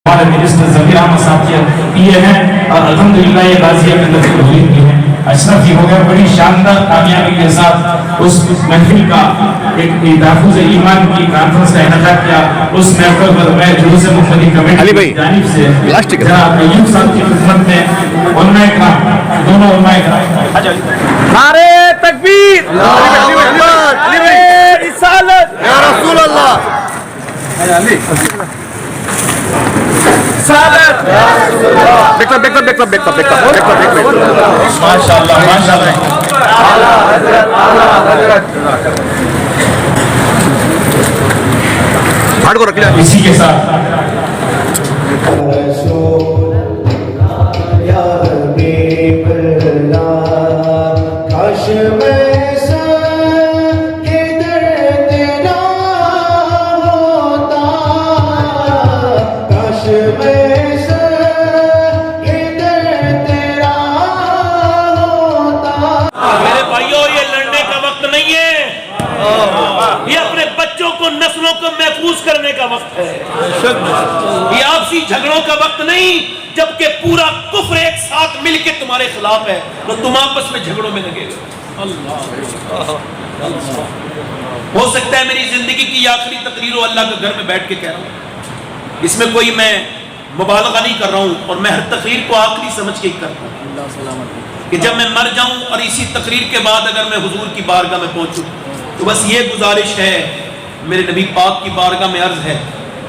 ہمارے منسٹر ظفیر احمد صاحب کی یہ ہیں اور الحمدللہ یہ غازیہ کے اندر توحید کی ہیں. اشرف جی ہو گئے بڑی شاندار کامیابی کے ساتھ اس محفل کا ایک تحفظ ایمان کی کانفرنس کا انعقاد کیا. اس محفل پر میں جلوس محمدی کمیٹی کی جانب سے جناب ایوب صاحب کی خدمت میں علماء کرام دونوں علماء کرام نعرے تکبیر، نعرے رسالت یا رسول اللہ، ماشاءاللہ ماشاءاللہ. اسی کے ساتھ نسلوں کو محفوظ کرنے کا وقت ہے. یہ آپسی جھگڑوں کا وقت نہیں، جبکہ پورا کفر ایک ساتھ مل کے تمہارے خلاف ہے تو تم آپس میں جھگڑوں میں لگے گا. ہو سکتا ہے میری زندگی کی آخری تقریر ہو، اللہ کے گھر میں بیٹھ کے کہہ رہا ہوں، اس میں کوئی میں مبالغہ نہیں کر رہا ہوں، اور میں ہر تقریر کو آخری سمجھ کے ہی کرتا ہوں کہ جب میں مر جاؤں اور اسی تقریر کے بعد اگر میں حضور کی بارگاہ میں پہنچوں تو بس یہ گزارش ہے، میرے نبی پاک کی بارگاہ میں عرض ہے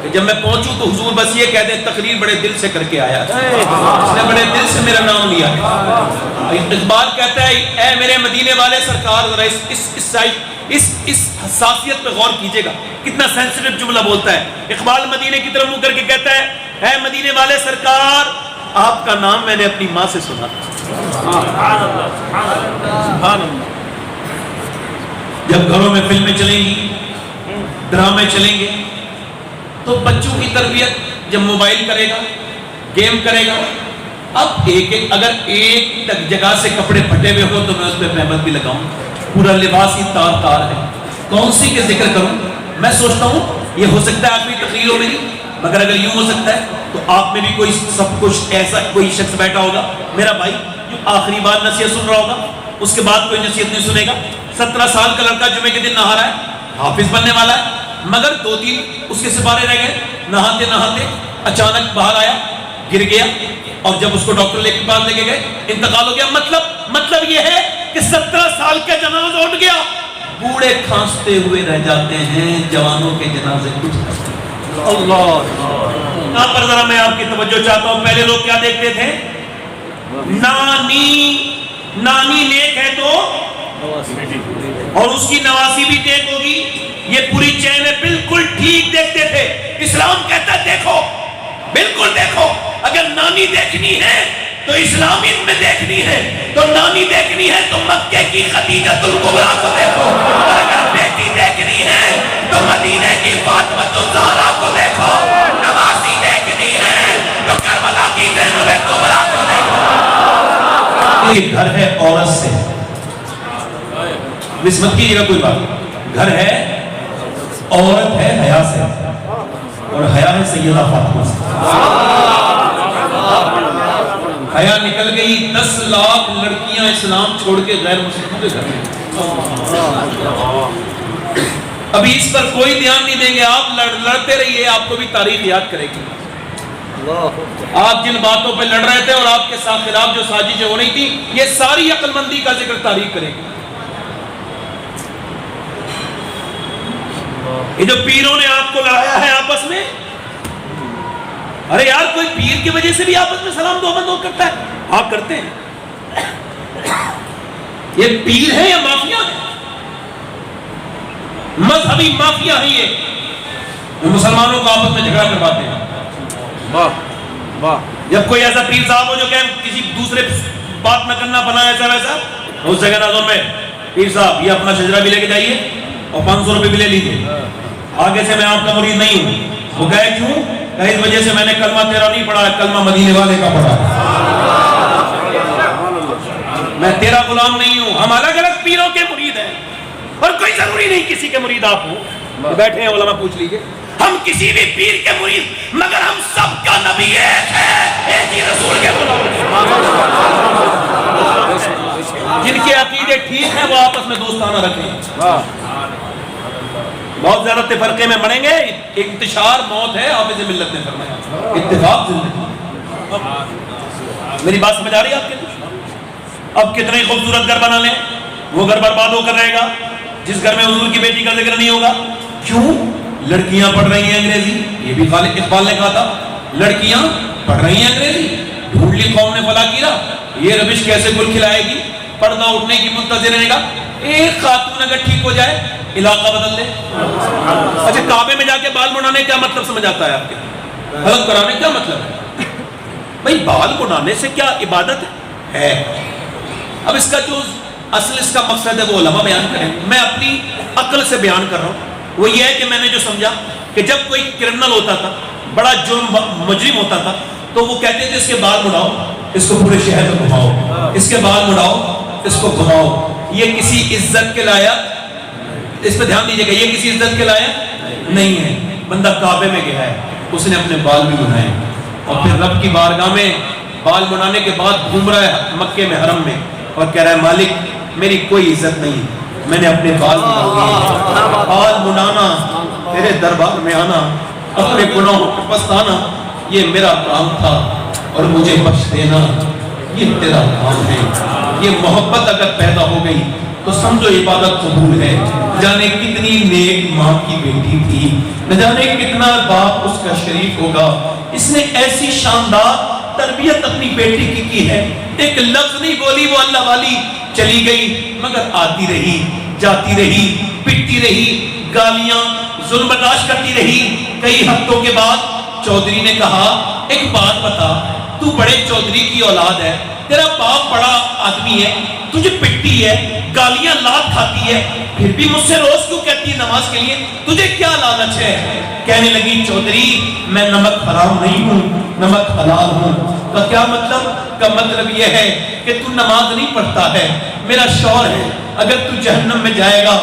کہ جب میں پہنچوں تو حضور بس یہ کہہ دیں تقریر بڑے دل سے کر کے آیا، اس نے بڑے دل سے میرا نام لیا. اقبال کہتا ہے اے میرے مدینے والے سرکار، ذرا اس حساسیت پہ غور کیجئے گا، کتنا سینسٹیو جملہ بولتا ہے. اقبال مدینے کی طرف منہ کر کے کہتا ہے اے مدینے والے سرکار، آپ کا نام میں نے اپنی ماں سے سنا. جب گھروں میں فلمیں چلیں گی، ڈرامے چلیں گے، تو بچوں کی تربیت جب موبائل کرے گا، گیم کرے گا، اب اگر ایک جگہ سے کپڑے پھٹے ہوئے ہو تو میں اس پہ مہمت بھی لگاؤں، پورا لباس ہی تار تار ہے، کون سی کے ذکر کروں. میں سوچتا ہوں یہ ہو سکتا ہے آخری تقریر ہو میری، مگر اگر یوں ہو سکتا ہے تو آپ میں بھی کوئی سب کچھ ایسا کوئی شخص بیٹھا ہوگا میرا بھائی جو آخری بار نصیحت سن رہا ہوگا، اس کے بعد کوئی نصیحت نہیں سنے گا. 17 سال کا لڑکا جمعے کے دن نہا رہا ہے، حافظ بننے والا ہے، مگر 2-3 اس کے سپارے رہ گئے، نہاتے نہاتے اچانک باہر آیا، گر گیا، اور جب اس کو ڈاکٹر لے کے پاس لے کے گئے انتقال ہو گیا. مطلب یہ ہے کہ 17 سال کا جنازہ اٹھ گیا، بوڑھے کھانستے ہوئے رہ جاتے ہیں، جوانوں کے جنازے اٹھ جاتے ہیں. اللہ یہاں پر ذرا میں آپ کی توجہ چاہتا ہوں. پہلے لوگ کیا دیکھتے تھے؟ نانی نیک ہے تو اور اس کی نواسی بھی نیک ہوگی، یہ پوری چین ہے، بالکل ٹھیک دیکھتے تھے. اسلام کہتا ہے دیکھو، بالکل دیکھو، اگر نانی دیکھنی ہے تو اسلام ان میں دیکھنی ہے، تو نانی دیکھنی ہے تو مکے کی خدیجہ الکبریٰ کو دیکھو، اور اگر بیٹی دیکھنی ہے تو مدینے کی فاطمہ الزہرا کو دیکھو، نواسی دیکھنی ہے تو کربلا کی زینب کبریٰ کو دیکھو. یہ گھر ہے عورت سے، مت کیجیے گا کوئی بات، گھر ہے عورت ہے حیا سے، اور حیا ہے سیدہ فاطمہ سے. حیا نکل گئی، 10 لاکھ لڑکیاں اسلام چھوڑ کے غیر مسلموں کے گھر میں. ابھی اس پر کوئی دھیان نہیں دیں گے، آپ لڑتے رہیے، آپ کو بھی تاریخ یاد کرے گی. آپ جن باتوں پہ لڑ رہے تھے اور آپ کے ساتھ خلاف جو سازشیں ہو رہی تھی، یہ ساری عقل مندی کا ذکر تاریخ کرے گی. یہ جو پیروں نے آپ کو لڑایا ہے آپس میں، ارے یار کوئی پیر کی وجہ سے بھی آپس میں سلام دو بند کرتا ہے؟ آپ کرتے ہیں. یہ پیر ہے یا مافیا ہے؟ مذہبی مافیا ہے یہ، جو مسلمانوں کو آپس میں جھگڑا کرواتے ہیں. جب کوئی ایسا پیر صاحب ہو جو کہ کسی دوسرے بات نہ کرنا بنا ایسا ویسا، اس جگہ نظر میں پیر صاحب یہ اپنا شجرہ بھی لے کے جائیے اور 500 روپے بھی لے لیجیے، آگے سے میں آپ کا مرید نہیں ہوں. وہ کہے کیوں؟ کہ اس وجہ سے میں نے کلمہ تیرا نہیں پڑھا، کلمہ مدینے والے کا پڑھا، میں تیرا غلام نہیں ہوں. ہم الگ الگ پیروں کے مرید ہیں، اور کوئی ضروری نہیں کسی کے مرید آپ ہوں. بیٹھے ہیں علماء، پوچھ لیجیے، ہم کسی بھی پیر کے مرید، مگر ہم سب کا نبی نہ رکھے. بہت زیادہ تفرقے میں بڑھیں گے. انتشار موت ہے حافظ ملت نے فرمایا, اتفاق زندگی. میری بات سمجھ آ رہی ہے آپ کے؟ اب کتنے خوبصورت گھر بنا لیں, وہ گھر برباد ہو کر رہے گا جس گھر میں حضور کی بیٹی کا ذکر نہیں ہوگا. کیوں؟ لڑکیاں پڑھ رہی ہیں انگریزی. یہ بھی خالق اقبال نے کہا تھا, لڑکیاں پڑھ رہی ہیں انگریزی, ڈھونڈ لی قوم نے فلا کیرا, یہ ربش کیسے گل کھلائے گی, پردہ اٹھنے کی منتظر رہے گا. ایک خاتون اگر ٹھیک ہو جائے علاقہ بدل دے. اچھا, کعبے میں جا کے بال بنانے کیا مطلب سمجھ آتا ہے آپ کے؟ حلق کرانے کیا مطلب ہے بھائی؟ بال بنانے سے کیا عبادت ہے؟ اب اس کا جو اصل اس کا مقصد ہے وہ علماء بیان کریں, میں اپنی عقل سے بیان کر رہا ہوں. وہ یہ ہے کہ میں نے جو سمجھا کہ جب کوئی کرمنل ہوتا تھا, بڑا جرم مجرم ہوتا تھا, تو وہ کہتے تھے اس کے بال مڑاؤ, اس کو پورے شہر میں گھماؤ, اس کے بال مڑاؤ, اس کو گھماؤ. یہ کسی عزت کے لائق, اس پہ دھیان دیجیے گا, یہ کسی عزت کے لائق نہیں ہے. بندہ کعبے میں گیا ہے, اس نے اپنے بال بھی بنائے, اور پھر رب کی بارگاہ میں بال بنانے کے بعد گھوم رہا ہے مکے میں حرم میں, اور کہہ رہا ہے مالک میری کوئی عزت نہیں, میں نے اپنے بال بنا. بال بنانا, تیرے دربار میں آنا, اپنے گناہوں پہ پچھتانا, یہ میرا کام تھا, اور مجھے بخش دینا یہ تیرا کام ہے. یہ محبت اگر پیدا ہو گئی تو سمجھو عبادت قبول ہے. جانے کتنی نیک ماں کی بیٹی تھی, نہ جانے کتنا باپ اس کا شریف ہوگا, اس نے ایسی شاندار تربیت اپنی بیٹی کی ہے. ایک لفظ نہیں بولی, وہ اللہ والی چلی گئی, مگر آتی رہی, جاتی رہی, پٹتی رہی, گالیاں ظلم برداشت کرتی رہی. کئی ہفتوں کے بعد چودھری نے کہا ایک بات بتا, تو بڑے چودھری کی اولاد ہے, تیرا باپ بڑا آدمی ہے, تجھے پٹتی ہے, گالیاں لات کھاتی ہے, پھر بھی مجھ سے روز کیوں کہتی ہے نماز کے لیے, تجھے کیا لالچ ہے؟ کہنے لگی چودھری میں نمک حرام نہیں ہوں, نمک حلال ہوں. کا کیا مطلب؟ کا مطلب یہ ہے کہ تو نماز نہیں پڑھتا ہے, میرا شوہر ہے, اگر تو جہنم میں جائے گا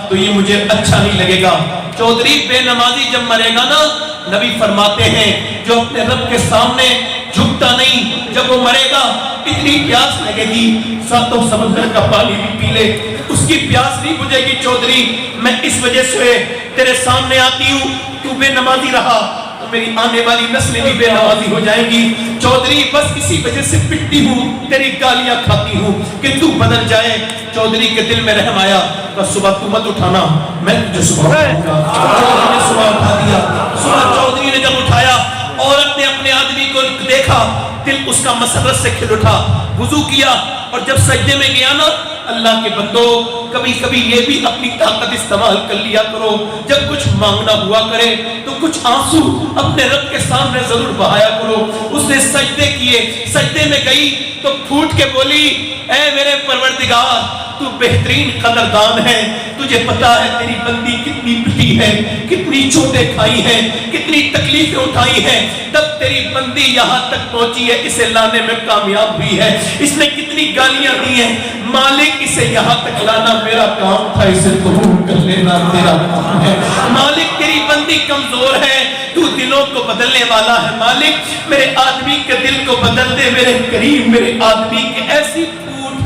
تو یہ مجھے اچھا نہیں لگے گا. چودھری بے نمازی جب مرے گا نا, نبی فرماتے ہیں جو اپنے رب کے سامنے جھکتا نہیں, جب وہ مرے گا اتنی پیاس لگے گی ساتوں سمندر کا پانی بھی پی لے, اس کی پیاس نہیں بجھے گی. چودھری میں اس وجہ سے تیرے سامنے آتی ہوں, تو بے نمازی رہا تو میری آنے والی نسلیں بھی بے نمازی ہو جائیں گی. چودھری بس اسی وجہ سے پٹتی ہوں, تیری گالیاں کھاتی ہوں کہ تو بدل جائے. چودھری کے دل میں رحم آیا, کہ صبح تو مت اٹھانا, میں تجھے صبح اٹھاؤں گا. چودھری نے صبح اٹھا دیا. صبح چودھری نے جب اٹھایا, عورت نے اپنے آدمی کو دیکھا, دل اس کا مسرت سے کھل اٹھا, وضو کیا, اور جب سجدے میں گیا نا, اللہ کے بندو کبھی کبھی یہ بھی اپنی طاقت استعمال کر لیا کرو, جب کچھ مانگنا ہوا کرے تو کچھ آنسو اپنے رب کے سامنے ضرور بہایا کرو. اس نے سجدے کیے, سجدے میں گئی تو پھوٹ کے بولی اے میرے پروردگار تو بہترین قدردان ہے, تجھے پتا ہے تیری بندی کتنی پٹی ہے, کتنی چوٹیں کھائی ہیں, کتنی تکلیفیں اٹھائی ہیں, تب تیری بندی یہاں تک پہنچی ہے, اسے لانے میں کامیاب ہوئی ہے, اس نے کتنی گالیاں دی ہیں. مالک اسے یہاں تک لانا میرا کام تھا, اسے قبول کر لینا تیرا کام ہے. مالک تیری بندی کمزور ہے, تو دلوں کو بدلنے والا ہے. مالک میرے آدمی کے دل کو بدل دے, میرے کریم میرے آدمی کے. ایسی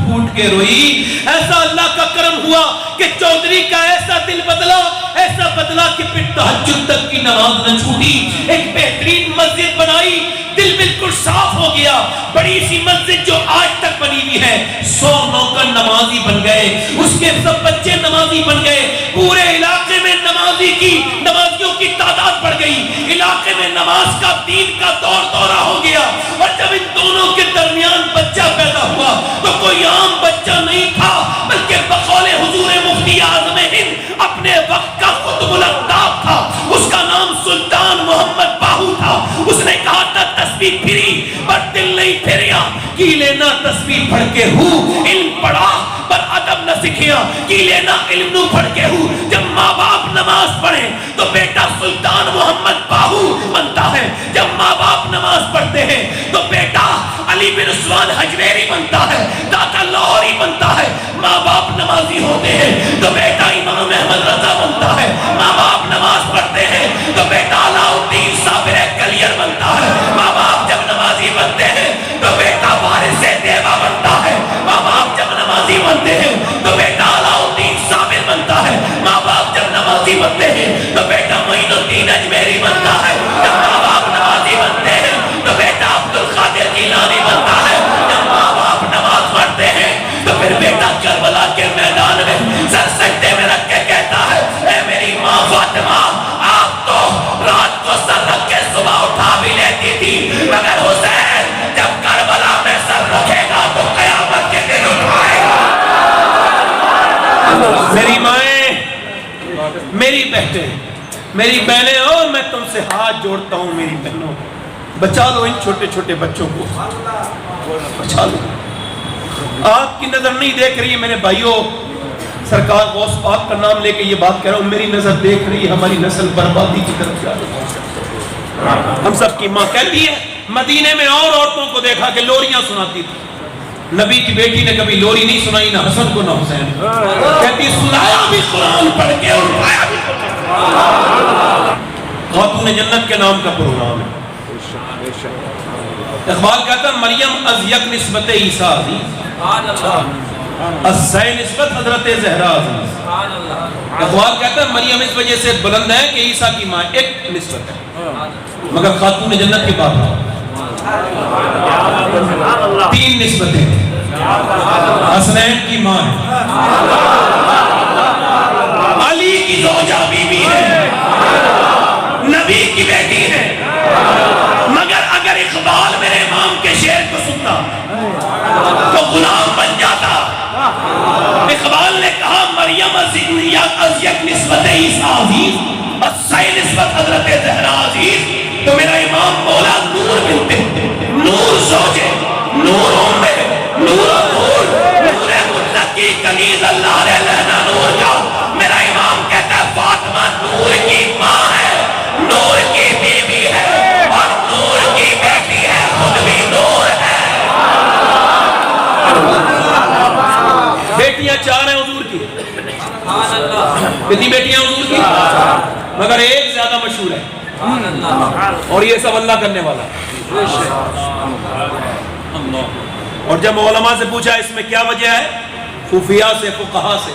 پھوٹ کے روئی, ایسا اللہ کا کرم ہوا کہ چودھری کا ایسا دل بدلا, ایسا بدلا کہ پھر تہجد تک کی نماز نہ چھوٹی. ایک بہترین مسجد بنائی, دل بالکل صاف ہو گیا. بڑی سی مسجد جو آج تک بنی ہوئی ہے, 100 نوکر نمازی بن گئے, اس کے سب بچے نمازی بن گئے. پورے علاقے میں نمازیوں کی تعداد بڑھ گئی. علاقے میں نماز کا دین کا دورہ ہو گیا. اور جب ان دونوں کے درمیان بچہ پیدا ہوا تو کوئی عام بچہ نہیں تھا, بلکہ بقول حضور مفتی اعظم ہند اپنے وقت کا قطب الاقطاب تھا. اس کا نام سلطان محمد باہو تھا. اس نے کہا تھا تسبیح پھری پر دل نہیں پھریا, کی لینا تسبیح پڑھ کے ہوں, علم پڑھا پر ادب نہ سکھیا, کی لینا علم نو پڑھ کے ہوں. جب ماں باپ نماز پڑھیں تو بیٹا سلطان محمد باہو بنتا ہے, جب ماں باپ نماز پڑھتے ہیں تو بیٹا علی بن عثمان حجویری بنتا ہے, داتا لاہوری بنتا ہے. ماں باپ نمازی ہوتے ہیں تو بیٹا امام احمد رضا بنتا ہے. ماں باپ نماز پڑھتے ہیں تو بیٹا علاء الدین صابر کلیر بنتا ہے. ماں باپ جب نمازی بنتے ہیں تو بیٹا وارث دیوا بنتا ہے. ماں باپ جب نمازی بنتے ہیں تو بیٹا علاء الدین صابر میری بہنیں اور میں تم سے ہاتھ جوڑتا ہوں میری بہنوں، بچا لو ان چھوٹے چھوٹے بچوں کو، بچا لو. آپ کی نظر نہیں دیکھ رہی ہے میرے بھائیوں، سرکار غوث پاک کا نام لے کے یہ بات کہہ رہا ہوں، میری نظر دیکھ رہی ہے ہماری نسل بربادی کی طرف جا رہی ہے. ہم سب کی ماں کہتی ہے مدینے میں اور عورتوں کو دیکھا کہ لوریاں سناتی تھی، نبی کی بیٹی نے کبھی لوری نہیں سنائی، نہ حسن کو نہ حسین. کہتی سنایا بھی قرآن پڑھ کے اور اٹھایا بھی خاتون جنت کے نام کا پروگرام ہے. اقبال کہتا ہے مریم از یک نسبت عیسیٰ عزیز، از سے نسبت حضرت زہرا عزیز. اقبال کہتا ہے مریم اس وجہ سے بلند ہے کہ عیسیٰ کی ماں ایک نسبت ہے، مگر خاتون جنت کی بات ہے 3 نسبتیں. حسنین کی ماں ہے، علی کی زوجہ بی بی ہے، نبی کی بیٹی ہے. مگر اگر اقبال میرے امام کے شعر کو سنتا تو غلام بن جاتا. اقبال نے کہا مریم از یک نسبت عیسیٰ عزیز، از سے نسبت حضرت زہرا عزیز. تو میرا امام مولا نور بنتے نور زوجے نور امے نور نور نور مطلق کی کنیز اللہ علیہ لہنا نور کا. میرا امام کہتا ہے فاطمہ نور کی ماں ہے، نور کی بیوی ہے اور نور کی بیٹی ہے، خود بھی نور ہے. بیٹیاں 4 ہیں حضور کی. کتنی بیٹیاں حضور کی؟ مگر ایک زیادہ مشہور ہے اور یہ سب اللہ کرنے والا. اور جب علماء سے پوچھا اس میں کیا وجہ ہے، صوفیاء سے فقہاء سے،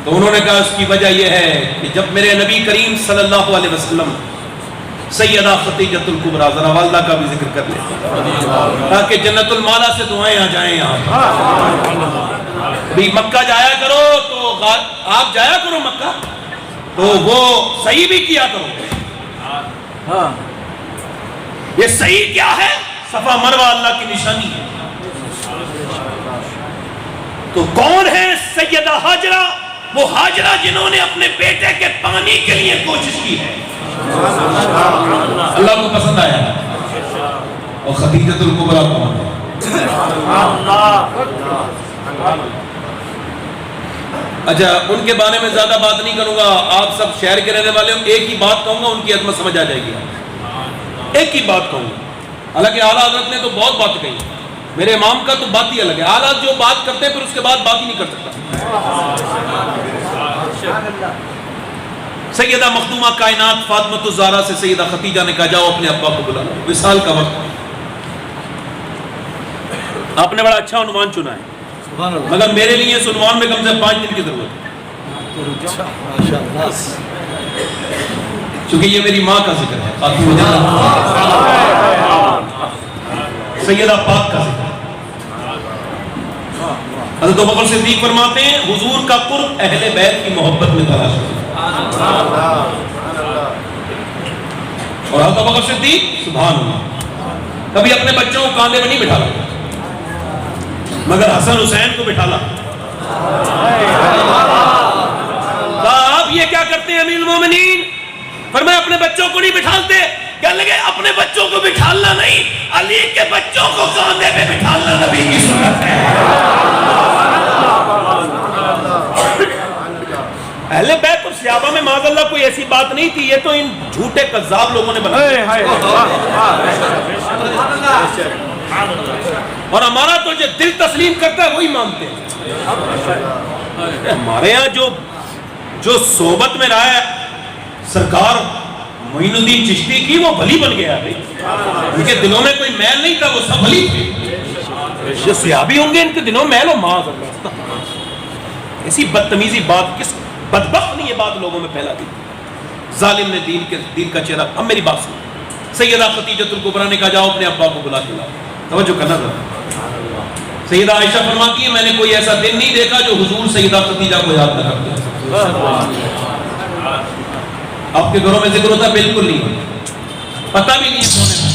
تو انہوں نے کہا اس کی وجہ یہ ہے کہ جب میرے نبی کریم صلی اللہ علیہ وسلم سیدہ خدیجۃ الکبریٰ، ذرا والدہ کا بھی ذکر کر لیں تاکہ جنت المالا سے دعائیں آ جائیں. یہاں بھی مکہ جایا کرو تو آپ جایا کرو مکہ تو وہ صحیح بھی کیا کرو. یہ صحیح کیا ہے؟ صفا مروہ اللہ کی نشانی ہے. تو کون ہے سیدہ ہاجرہ؟ وہ ہاجرہ جنہوں نے اپنے بیٹے کے پانی کے لیے کوشش کی ہے. اللہ کو پسند آیا. اور خدیجۃ الکبریٰ کون ہے؟ اچھا ان کے بارے میں زیادہ بات نہیں کروں گا، آپ سب شہر کے رہنے والے ہو. ایک ہی بات کہوں گا، ان کی عظمت سمجھ آ جائے گی. ایک ہی بات کہوں گا، حالانکہ اعلیٰ حضرت نے تو بہت بات کہی، میرے امام کا تو بات ہی الگ ہے. اعلیٰ جو بات کرتے ہیں پھر اس کے بعد بات ہی نہیں کر سکتا. سیدہ مخدومہ کائنات فاطمۃ الزہرا سے سیدہ خدیجہ نے کہا جاؤ اپنے ابا کو بلا لو، وصال کا وقت. آپ نے بڑا اچھا عنوان چنا ہے، مگر میرے لیے اس عنوان میں کم سے 5 دن کی ضرورت ہے، چونکہ یہ میری ماں کا ذکر ہے، خاتون سیدہ پاک کا ذکر ہے. حضرت ابوبکر صدیق فرماتے ہیں حضور کا قرب اہل بیت کی محبت میں تلاش ہے. اور حضرت ابوبکر صدیق سبحان اللہ کبھی اپنے بچوں کو کاندھے میں نہیں بٹھالا، مگر حسن حسین کو بٹھالا. آپ یہ کیا کرتے ہیں امیر المومنین؟ فرمایا اپنے بچوں کو نہیں بٹھالتے. کہنے لگے اپنے بچوں کو بٹھالنا نہیں، علی کے بچوں کو کاندھے پہ بٹھالنا نبی کی سنت ہے. اہل بیت اور صحابہ میں معاذ اللہ کوئی ایسی بات نہیں تھی، یہ تو ان جھوٹے کذاب لوگوں نے بنایا. اور ہمارا تو جو دل تسلیم کرتا ہے وہی مانتے ہیں. ہمارے ہاں جو صحبت میں رہا ہے سرکار معین الدین چشتی کی، وہ بھلی بن گیا ہے. ان کے دلوں میں کوئی میل نہیں تھا، وہ سب بھلی تھے. جو صحابی ہوں گے ان کے دلوں میں میل ہو معاذ اللہ. ایسی بدتمیزی بات کس بدبخت نے یہ بات لوگوں میں پھیلا دی. ظالم نے دین کا چہرہ. اب میری بات سن. سیدہ خدیجۃ الکبریٰ نے کہا جاؤ اپنے ابا کو بلا کے لاؤ. توجہ کرنا ذرا. سیدہ عائشہ فرماتی ہیں میں نے کوئی ایسا دن نہیں دیکھا جو حضور سیدہ خدیجہ کو یاد نہ کرتے. آپ کے گھروں میں ذکر ہوتا بالکل نہیں، پتہ بھی نہیں کون ہے.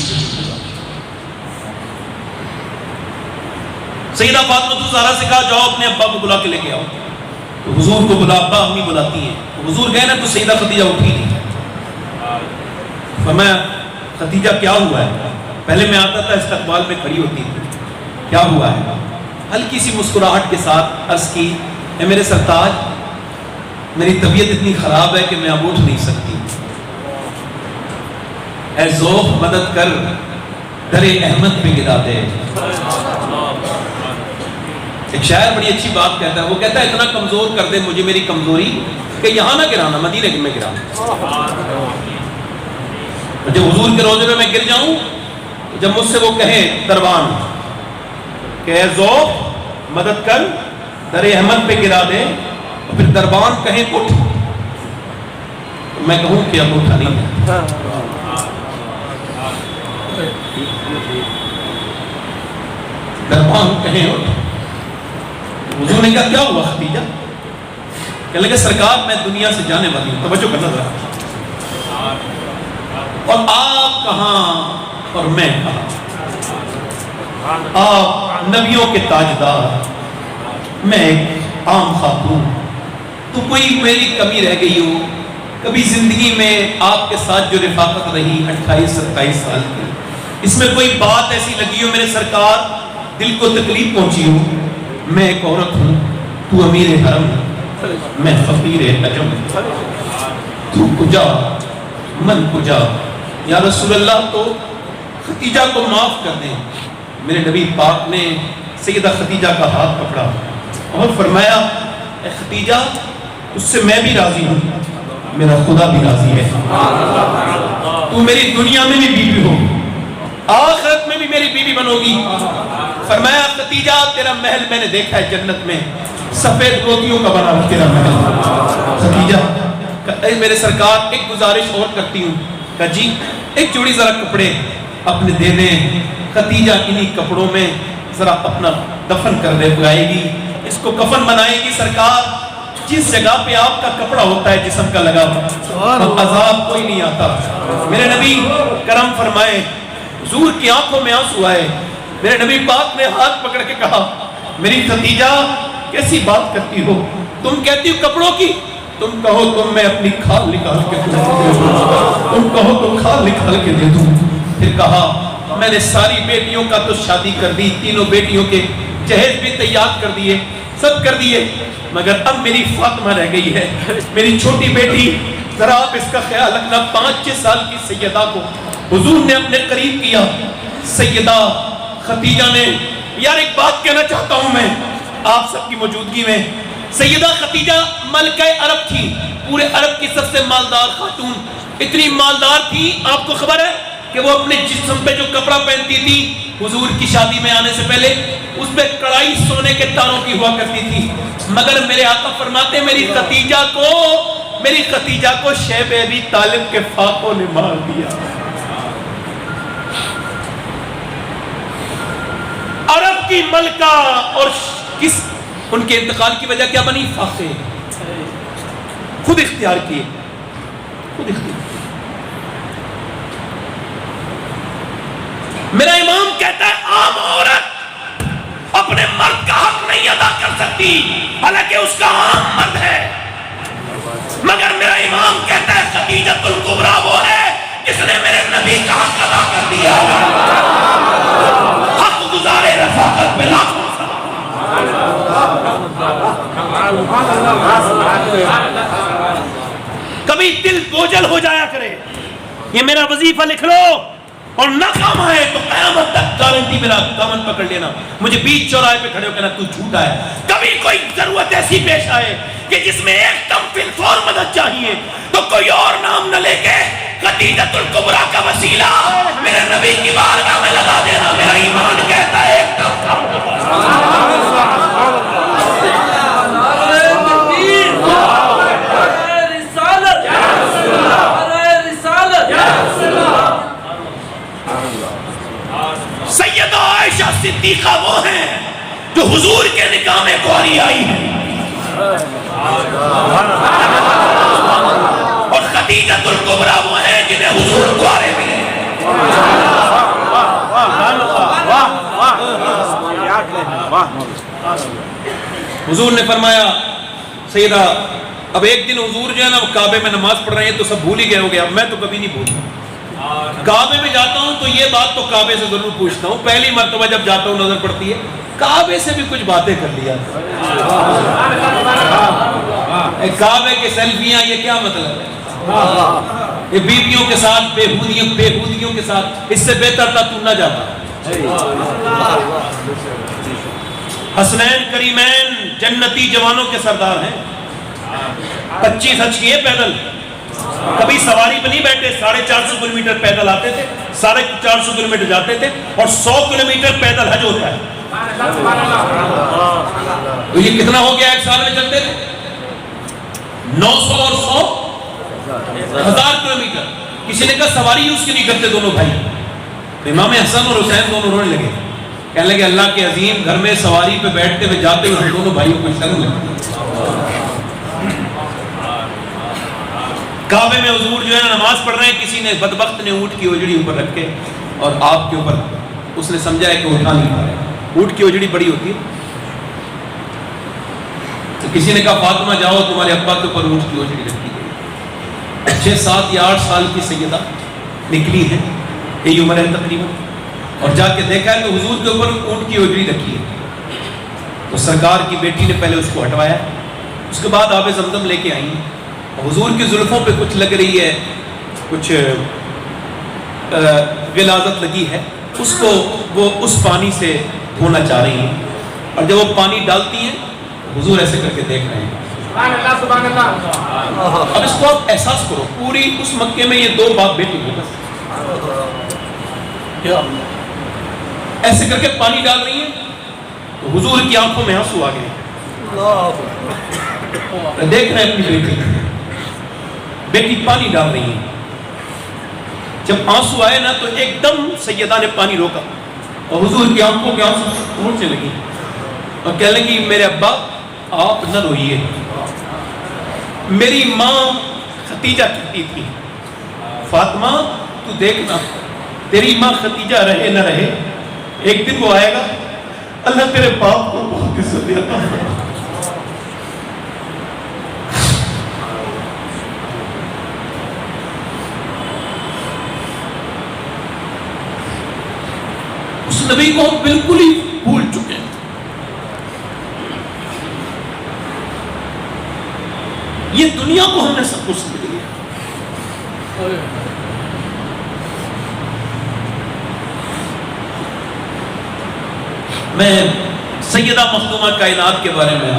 سیدہ فاطمۃ الزہرا سے کہا جاؤ اپنے ابا کو بلا کے لے کے آؤ. تو حضور کو بلا، ابا امی بلاتی ہیں. حضور گئے نا تو سیدہ خدیجہ اٹھی نہیں. فرمایا خدیجہ کیا ہوا ہے؟ پہلے میں آتا تھا استقبال میں کھڑی ہوتی تھی، کیا ہوا ہے؟ ہلکی سی مسکراہٹ کے ساتھ عرض کی اے میرے سرتاج میری طبیعت اتنی خراب ہے کہ میں اب اٹھ نہیں سکتی، اے ذوق مدد کر در احمد پہ گرا دے۔ ایک شاعر بڑی اچھی بات کہتا ہے، وہ کہتا ہے اتنا کمزور کر دے مجھے میری کمزوری کہ یہاں نہ گرانا، مدینے میں گرانا۔ جب حضور کے روضے میں گر جاؤں، جب مجھ سے وہ کہیں دربان کہ اے ذوق مدد کر در احمد پہ گرا دے، اور پھر دربان کہیں اٹھ، میں کہوں کہ اب اٹھا نہیں ہے۔ دربان کہیں اٹھ، حضور نے کہا کیا ہوا خدیجہ؟ کہنے لگے سرکار میں دنیا سے جانے والی ہوں، توجہ کرنا ذرا، اور آپ کہاں اور میں کہاں؟ آپ نبیوں کے تاجدار، میں ایک عام خاتون، تو کوئی میری کمی رہ گئی ہو؟ کبھی زندگی میں آپ کے ساتھ جو رفاقت رہی 28-27 سال کی، اس میں کوئی بات ایسی لگی ہو میرے سرکار دل کو تکلیف پہنچی ہو؟ میں ایک عورت ہوں، تو امیر حرم، میں فقیر عجم، تو کجا من کجا، یا رسول اللہ تو خدیجہ کو معاف کر دیں۔ میرے نبی پاک نے سیدہ خدیجہ کا ہاتھ پکڑا اور فرمایا اے خدیجہ اس سے میں بھی راضی ہوں، میرا خدا بھی راضی ہے، تو میری دنیا میں بھی بیوی ہو، آخرت میں بھی میری بیوی بنو گی۔ فرمایا خدیجہ تیرا محل میں نے دیکھا ہے جنت میں، سفید موتیوں کا بنا ہوا تیرا محل۔ خدیجہ اے میرے سرکار ایک گزارش اور کرتی ہوں، کہ جی ایک جوڑی ذرا کپڑے اپنے دے دیں، خدیجہ انہی کپڑوں میں ذرا اپنا دفن کر دے گائے گی، اس کو کفن بنائے گی۔ سرکار جس جگہ پہ آپ کا کپڑا ہوتا ہے جسم کا لگا ہوا، عذاب کوئی نہیں آتا۔ میرے نبی کرم فرمائے، حضور کی آنکھوں میں آنسو آئے، میرے نبی پاک نے ہاتھ پکڑ کے کہا میری خدیجہ کیسی بات کرتی ہو، تم کہتی ہو کپڑوں کی، تم کہو تو میں اپنی کھال نکال کے دے دوں، تم کہو تو کھال نکال کے دے دوں۔ پھر کہا میں نے ساری بیٹیوں کا تو شادی کر دی، تینوں بیٹیوں کے جہیز بھی تیار کر دیے، سب کر دیے، مگر اب میری فاطمہ رہ گئی ہے، میری چھوٹی بیٹی، ذرا آپ اس کا خیال رکھنا۔ 5-6 سال کی سیدہ کو حضور نے اپنے قریب کیا، سیدہ خدیجہ نے، یار ایک بات کہنا چاہتا ہوں میں آپ سب کی موجودگی میں، سیدہ خدیجہ ملکہ عرب تھی، پورے عرب کی سب سے مالدار خاتون، اتنی مالدار تھی آپ کو خبر ہے کہ وہ اپنے جسم پہ جو کپڑا پہنتی تھی حضور کی شادی میں آنے سے پہلے اس پہ کڑائی سونے کے تاروں کی ہوا کرتی تھی، مگر میرے آقا فرماتے میری خدیجہ کو شیب ابی طالب کے فاقوں نے مار دیا۔ عرب کی ملکہ اور کس ان کے انتقال کی وجہ کیا بنی؟ فاقے، خود اختیار کیے، خود اختیار۔ میرا امام کہتا ہے عام عورت اپنے مرد کا حق نہیں ادا کر سکتی، حالانکہ اس کا عام مرد ہے، مگر میرا امام کہتا ہے خدیجۃ الکبریٰ وہ ہے جس نے میرے نبی کا حق ادا کر دیا۔ حق گزارے رفاقت میں لاکھوں کبھی دل بوجھل ہو جایا کرے، یہ میرا وظیفہ لکھ لو، اور نہ کام آئے تو قیامت تک گارنٹی میرا دامن پکڑ لینا، مجھے بیچ چوراہے پہ کھڑے ہو کہنا تو جھوٹا ہے۔ کبھی کوئی ضرورت ایسی پیش آئے کہ جس میں ایک دم فی الفور مدد چاہیے تو کوئی اور نام نہ لے کے خدیجۃ الکبریٰ کا وسیلہ میرے نبی کی بارگاہ میں لگا دینا، میرا ایمان کہتا ہے ایک دم سیدہ عائشہ صدیقہ وہ ہیں جو حضور کے نکاح میں کواری آئی ہیں، اور خدیجۃ الکبریٰ وہ ہیں جنہیں حضور کوارے ملے۔ حضور نے فرمایا سیدہ اب ایک دن حضور جو ہے نا وہ کعبے میں نماز پڑھ رہے ہیں تو سب بھول ہی گئے ہو گیا، میں تو کبھی نہیں بھولوں، کعبے میں جاتا ہوں تو یہ بات تو کعبے سے ضرور پوچھتا ہوں، پہلی مرتبہ جب جاتا ہوں نظر پڑتی ہے کعبے سے بھی کچھ باتیں کر لیا، کعبے کے سیلفیاں، یہ کیا مطلب ہے؟ یہ بیویوں کے ساتھ بےہودگیوں کے ساتھ، اس سے بہتر تھا تو نہ جاتا۔ حسنین کریمین جنتی جوانوں کے سردار ہیں، 25 حج کیے پیدل، کبھی سواری پہ نہیں بیٹھے، 450 کلومیٹر پیدل آتے تھے، 450 کلومیٹر جاتے تھے، اور 100 کلومیٹر پیدل حج ہوتا ہے۔ تو یہ کتنا ہو گیا ایک سال میں چلتے تھے؟ 900 اور 100 1000 کلومیٹر۔ کسی نے کہا سواری یوز کیوں نہیں کرتے دونوں بھائی؟ امام حسن اور حسین دونوں رونے لگے، کہنے لگے اللہ کے عظیم، گھر میں سواری پہ بیٹھتے ہوئے جاتے ہوئے دونوں بھائیوں کو شرم لگی۔ کعبے میں حضور جو ہے نماز پڑھ رہے ہیں، کسی نے بدبخت نے اونٹ کی اوجڑی اوپر رکھ کے اور آپ کے اوپر، اس نے سمجھا ہے کہ اٹھا نہیں پا رہے، اونٹ کی اوجڑی بڑی ہوتی ہے، تو کسی نے کہا فاطمہ جاؤ تمہارے ابا کے اوپر اونٹ کی اوجڑی رکھی گئی۔ 6 7 یا 8 سال کی سیدہ نکلی ہے، یہی عمر ہے تقریباً، اور جا کے دیکھا ہے تو حضور کے اوپر اونٹ کی اوجڑی رکھی ہے، تو سرکار کی بیٹی نے پہلے اس کو ہٹوایا، اس کے بعد آب زمزم لے کے آئی، حضور کی زلفوں پہ کچھ لگ رہی ہے، کچھ غلاظت لگی ہے، اس کو وہ اس پانی سے دھونا چاہ رہی ہیں، اور جب وہ پانی ڈالتی ہیں حضور ایسے کر کے دیکھ رہے ہیں۔ سبحان اللہ۔ اب اس کو آپ احساس کرو، پوری اس مکے میں یہ 2 باپ بیٹی ہیں بس، ایسے کر کے پانی ڈال رہی ہیں، تو حضور کی آنکھوں میں آنسو آ گئے، دیکھ رہے ہیں اپنی بیٹی پانی ڈال رہی ہے۔ جب آنسو آئے نا تو ایک دم سیدہ نے پانی روکا، اور حضور کی آنکھوں کے آنسو پہنچنے لگی، اور کہنے لگی میرے ابا آپ نہ روئیے، میری ماں ختیجہ کہتی تھی فاطمہ تو دیکھنا تیری ماں ختیجہ رہے نہ رہے، ایک دن وہ آئے گا اللہ تیرے باپ کو بہت عزت دیتا ہے۔ اس نبی کو ہم بالکل ہی بھول چکے ہیں۔ یہ دنیا کو ہم نے سب کچھ سمجھ لیا۔ میں سیدہ مخدومہ کائنات کے بارے میں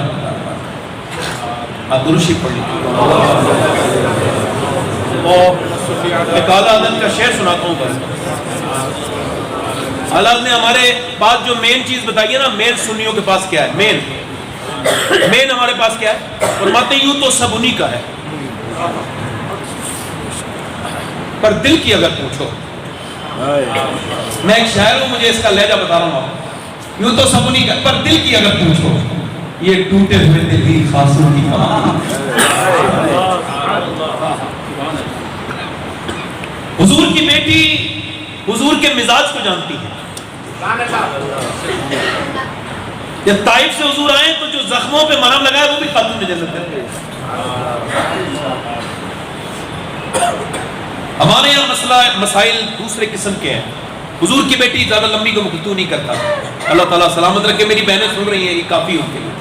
آپ درود شریف پڑھ لیجیے۔ ایک اعلیٰ حضرت کا شعر سناتا ہوں بس۔ اعلیٰ حضرت نے ہمارے پاس جو مین چیز بتائی ہے نا، مین سنیوں کے پاس کیا ہے، مین ہمارے پاس کیا ہے، فرماتے ہیں یوں تو سب انہی کا ہے، پر دل کی اگر پوچھو، میں ایک شاعر ہوں، مجھے اس کا لہجہ بتا رہا ہوں آپ، یوں تو سب انہی کا، پر دل کی اگر پوچھو، یہ ٹوٹے ہوئے دل ہی خاصوں کی کہانی۔ حضور کی بیٹی حضور کے مزاج کو جانتی ہے، جب طائف سے حضور آئے تو جو زخموں پہ مرہم لگائے وہ بھی خاتون جنت ہے۔ ہمارے یہاں مسائل دوسرے قسم کے ہیں۔ حضور کی بیٹی زیادہ لمبی کو گفتگو نہیں کرتا، اللہ تعالیٰ سلامت رکھے، میری بہنیں سن رہی ہیں، یہ کافی ان کے لیے۔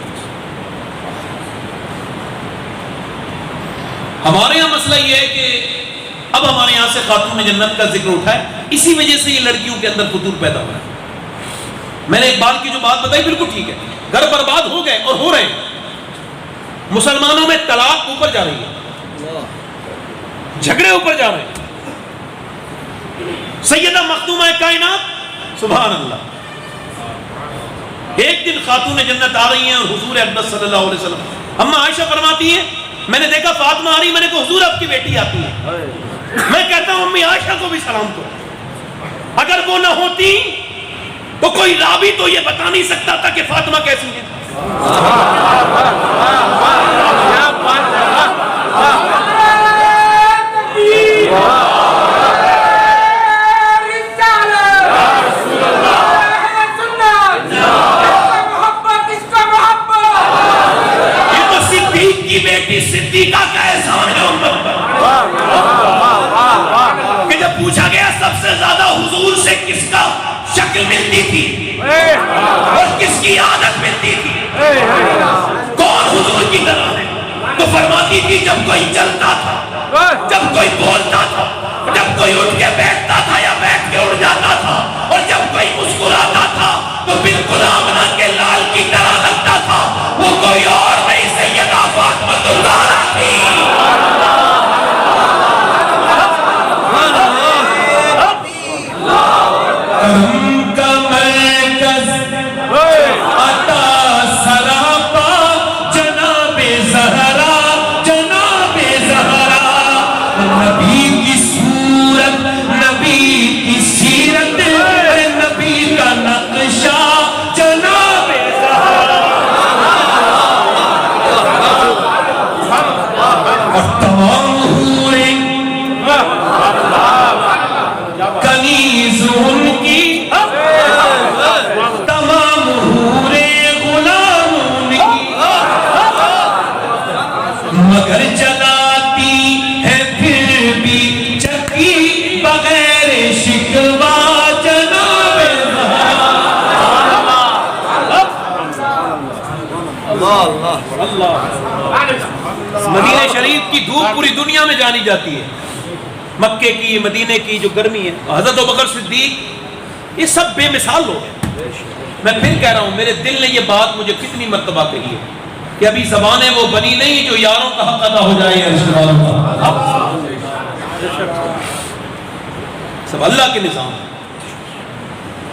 ہمارے یہاں مسئلہ یہ ہے کہ اب ہمارے یہاں سے خاتون جنت کا ذکر اٹھا ہے، اسی وجہ سے یہ لڑکیوں کے اندر فتور پیدا ہوا ہے۔ میں نے اقبال کی جو بات بتائی بالکل ٹھیک ہے، گھر برباد ہو گئے اور ہو رہے ہیں، مسلمانوں میں طلاق اوپر جا رہی ہے، جھگڑے اوپر جا رہے ہیں۔ سیدہ مخدومہ کائنات سبحان اللہ، ایک دن خاتون جنت آ رہی ہیں اور حضور اقدس صلی اللہ علیہ وسلم، اما عائشہ فرماتی ہیں میں نے دیکھا فاطمہ آ رہی، میں نے کہا حضور آپ کی بیٹی آتی ہے، میں کہتا ہوں امی عائشہ کو بھی سلام کرو، اگر وہ نہ ہوتی تو کوئی راوی تو یہ بتا نہیں سکتا تھا کہ فاطمہ کیسی ہے۔ یہ تو صدیق کی بیٹی صدیقہ کا احسان ہے کہ جب پوچھا گیا کس کا شکل ملتی تھی اور کس کی عادت ملتی تھی، کون حضور کی طرح ہے؟ تو فرماتی تھی جب کوئی چلتا تھا، جب کوئی بولتا تھا، جب کوئی اٹھ کے بیٹھتا تھا یا بیٹھ کے اڑ جاتا تھا، اور جب کوئی مسکراتا تھا تو بالکل آمنہ کے لال کی طرح لگتا تھا، وہ کوئی اور نہیں سیدہ فاطمہ الزہرا تھی۔ کرم کا مرکز عطا سراپا جناب زہرا، جناب زہرا، نبی کی صورت، نبی کی سیرت، نبی کا نقشہ جناب زہرا، اور تمام حوریں کنیز ان کی، تمام حوریں غلام ان کی، مگر جلاتی ہے پھر بھی چکی بغیر شکوہ جناب مدینہ شریف کی دھوپ پوری دنیا میں جانی جاتی ہے، مکے کی، مدینے کی جو گرمی ہے، حضرت ابوبکر صدیق یہ سب بے مثال لوگ ہیں۔ میں پھر کہہ رہا ہوں، میرے دل نے یہ بات مجھے کتنی مرتبہ کہی ہے کہ ابھی زبانیں وہ بنی نہیں جو یاروں کا حق ادا ہو جائے یا رشتہ داروں کا حق، سب اللہ کے نظام۔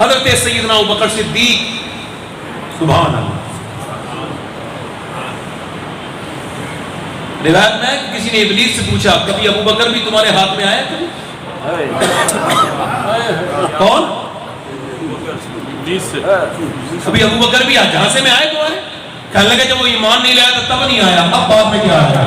حضرت سیدنا ابوبکر صدیق، سبحان اللہ، روایت میں کسی نے ابلیس سے پوچھا کبھی ابوبکر بھی تمہارے ہاتھ میں آیا کبھی؟ کون؟ کبھی ابوبکر بھی جہاں میں آئے تمہارے؟ کہنے لگے جب وہ ایمان نہیں لایا تھا تب نہیں آیا، اب بعد میں کیا آیا؟